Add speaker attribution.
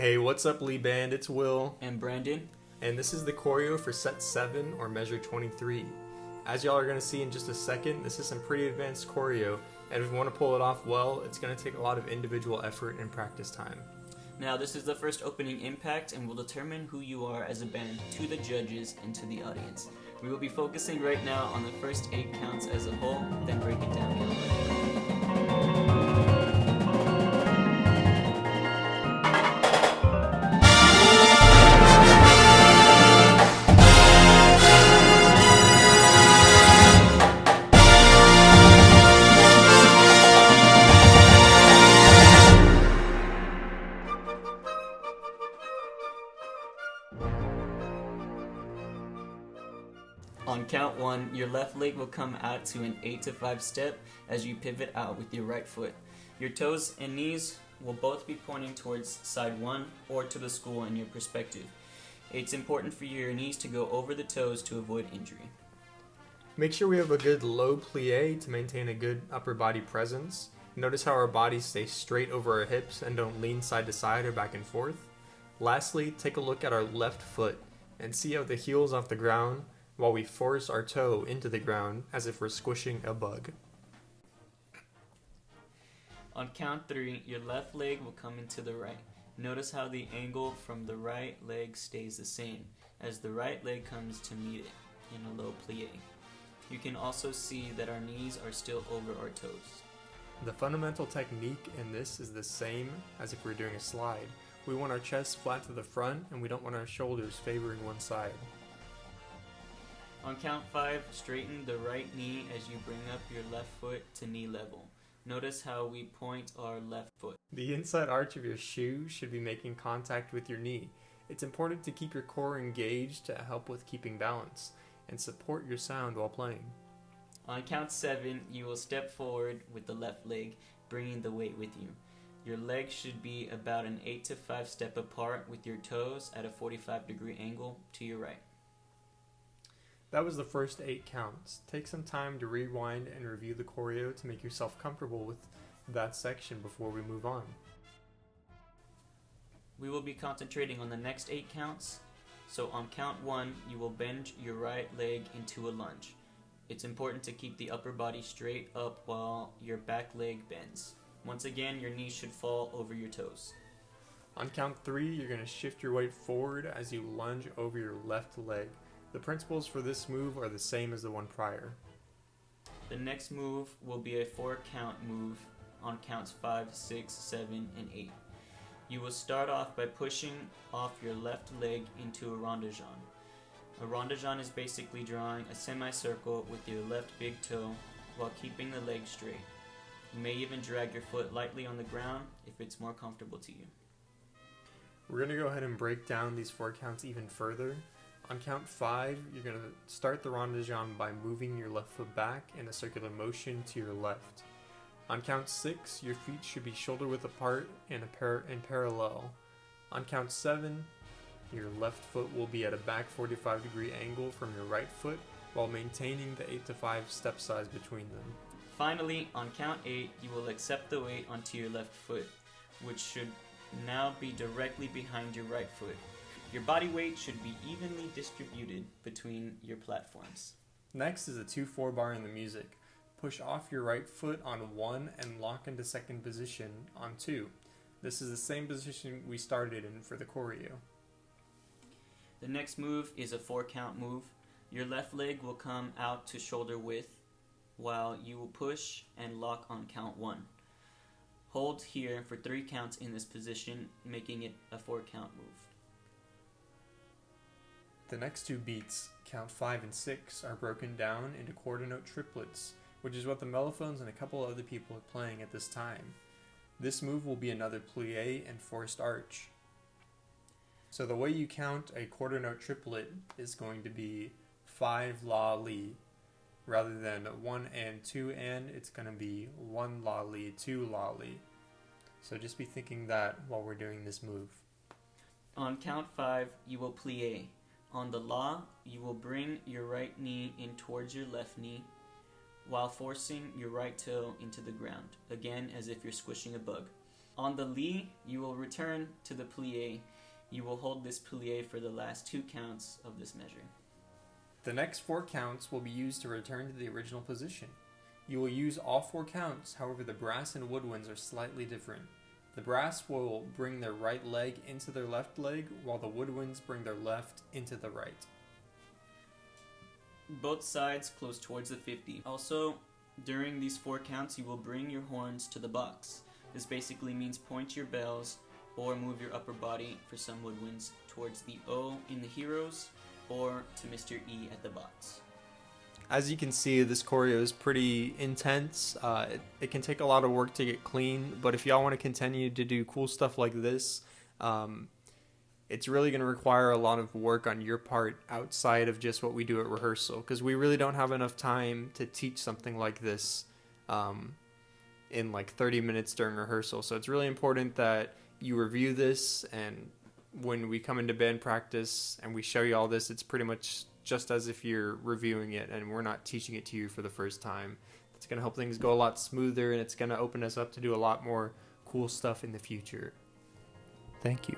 Speaker 1: Hey, what's up, Lee Band? It's Will.
Speaker 2: And Brandon.
Speaker 1: And this is the choreo for set 7 or measure 23. As y'all are going to see in just a second, this is some pretty advanced choreo, and if we want to pull it off well, it's going to take a lot of individual effort and practice time.
Speaker 2: Now, this is the first opening impact and will determine who you are as a band to the judges and to the audience. We will be focusing right now on the first 8 counts as a whole, then break it down count by count. On count 1, your left leg will come out to an 8 to 5 step as you pivot out with your right foot. Your toes and knees will both be pointing towards side 1 or to the school in your perspective. It's important for your knees to go over the toes to avoid injury.
Speaker 1: Make sure we have a good low plie to maintain a good upper body presence. Notice how our bodies stay straight over our hips and don't lean side to side or back and forth. Lastly, take a look at our left foot and see how the heel's off the ground while we force our toe into the ground as if we're squishing a bug.
Speaker 2: On count 3, your left leg will come into the right. Notice how the angle from the right leg stays the same as the right leg comes to meet it in a low plie. You can also see that our knees are still over our toes.
Speaker 1: The fundamental technique in this is the same as if we're doing a slide. We want our chest flat to the front and we don't want our shoulders favoring one side.
Speaker 2: On count 5, straighten the right knee as you bring up your left foot to knee level. Notice how we point our left foot.
Speaker 1: The inside arch of your shoe should be making contact with your knee. It's important to keep your core engaged to help with keeping balance and support your sound while playing.
Speaker 2: On count 7, you will step forward with the left leg, bringing the weight with you. Your legs should be about an 8 to 5 step apart with your toes at a 45-degree angle to your right.
Speaker 1: That was the first 8 counts. Take some time to rewind and review the choreo to make yourself comfortable with that section before we move on.
Speaker 2: We will be concentrating on the next 8 counts. So on count 1, you will bend your right leg into a lunge. It's important to keep the upper body straight up while your back leg bends. Once again, your knees should fall over your toes.
Speaker 1: On count 3, you're going to shift your weight forward as you lunge over your left leg. The principles for this move are the same as the one prior.
Speaker 2: The next move will be a 4-count move on counts 5, 6, 7, and 8. You will start off by pushing off your left leg into a rondingeon. A rondingeon is basically drawing a semicircle with your left big toe while keeping the leg straight. You may even drag your foot lightly on the ground if it's more comfortable to you.
Speaker 1: We're going to go ahead and break down these 4 counts even further. On count 5, you're going to start the rondingeon by moving your left foot back in a circular motion to your left. On count 6, your feet should be shoulder width apart and parallel. On count 7, your left foot will be at a back 45-degree angle from your right foot while maintaining the 8 to 5 step size between them.
Speaker 2: Finally, on count 8, you will accept the weight onto your left foot, which should now be directly behind your right foot. Your body weight should be evenly distributed between your platforms.
Speaker 1: Next is a 2-4 bar in the music. Push off your right foot on 1 and lock into second position on 2. This is the same position we started in for the choreo.
Speaker 2: The next move is a 4-count move. Your left leg will come out to shoulder width while you will push and lock on count 1. Hold here for 3 counts in this position, making it a 4-count move.
Speaker 1: The next 2 beats, count 5 and 6, are broken down into quarter note triplets, which is what the mellophones and a couple other people are playing at this time. This move will be another plie and forced arch. So the way you count a quarter note triplet is going to be 5 la li. Rather than 1 and 2 and, it's going to be 1 la li, 2 la li. So just be thinking that while we're doing this move.
Speaker 2: On count 5, you will plie. On the la, you will bring your right knee in towards your left knee while forcing your right toe into the ground, again as if you're squishing a bug. On the li, you will return to the plie. You will hold this plie for the last 2 counts of this measure.
Speaker 1: The next 4 counts will be used to return to the original position. You will use all 4 counts, however the brass and woodwinds are slightly different. The brass will bring their right leg into their left leg, while the woodwinds bring their left into the right.
Speaker 2: Both sides close towards the 50. Also, during these 4 counts, you will bring your horns to the box. This basically means point your bells or move your upper body for some woodwinds towards the O in the heroes or to Mr. E at the box.
Speaker 1: As you can see, this choreo is pretty intense. It can take a lot of work to get clean, but if y'all want to continue to do cool stuff like this, it's really going to require a lot of work on your part outside of just what we do at rehearsal, because we really don't have enough time to teach something like this in like 30 minutes during rehearsal. So it's really important that you review this, and when we come into band practice and we show you all this, it's pretty much just as if you're reviewing it and we're not teaching it to you for the first time. It's going to help things go a lot smoother, and it's going to open us up to do a lot more cool stuff in the future. Thank you.